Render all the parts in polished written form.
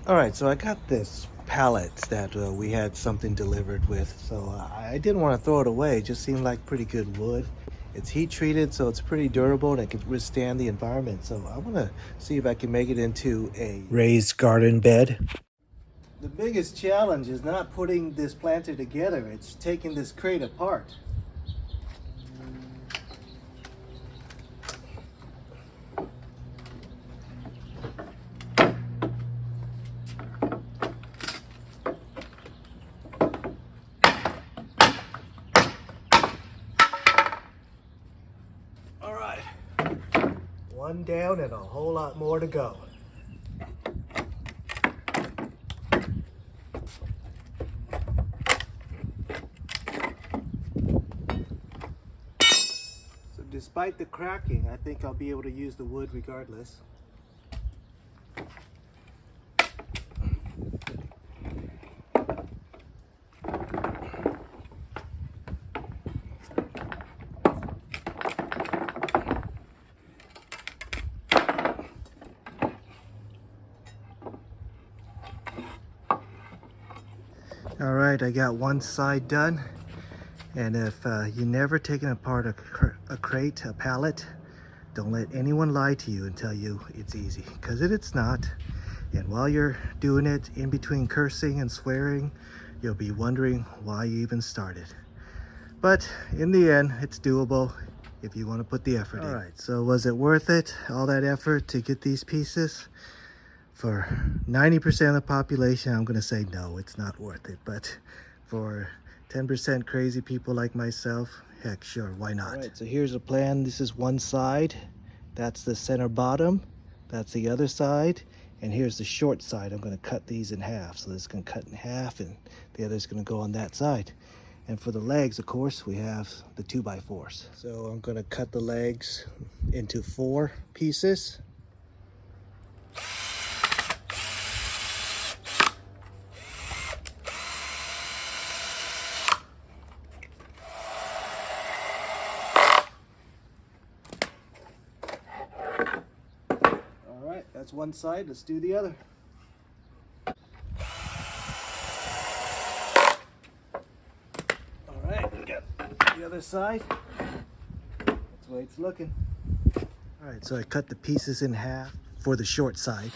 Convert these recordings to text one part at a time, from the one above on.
All right, so I got this pallet that we had something delivered with. So I didn't want to throw it away. It just seemed like pretty good wood. It's heat treated, so it's pretty durable and it can withstand the environment. So I want to see if I can make it into a raised garden bed. The biggest challenge is not putting this planter together. It's taking this crate apart. All right, one down and a whole lot more to go. So despite the cracking, I think I'll be able to use the wood regardless. All right, I got one side done. And if you never taken apart a crate, a pallet, don't let anyone lie to you and tell you it's easy, because it's not. And while you're doing it, in between cursing and swearing, you'll be wondering why you even started. But in the end, it's doable if you want to put the effort in. All right, so was it worth it, all that effort to get these pieces? For 90% of the population, I'm going to say no, it's not worth it. But for 10% crazy people like myself, heck, sure, why not? All right, so here's a plan. This is one side. That's the center bottom. That's the other side. And here's the short side. I'm going to cut these in half. So this is going to cut in half, and the other is going to go on that side. And for the legs, of course, we have the 2x4s. So I'm going to cut the legs into 4 pieces. That's one side, let's do the other. All right, we got the other side. That's the way it's looking. All right, so I cut the pieces in half for the short side.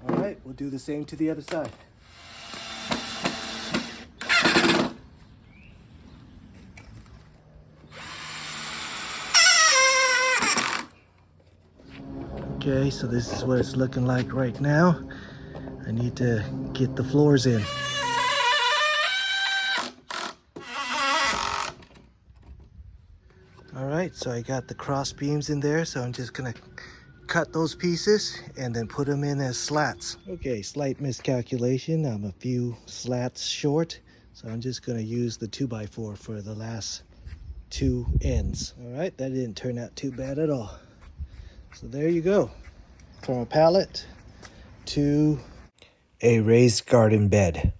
All right, we'll do the same to the other side. Okay, so this is what it's looking like right now. I need to get the floors in. All right, so I got the cross beams in there, so I'm just gonna cut those pieces and then put them in as slats. Okay, slight miscalculation. I'm a few slats short, so I'm just gonna use the 2x4 for the last 2 ends. All right, that didn't turn out too bad at all. So there you go, from a pallet to a raised garden bed.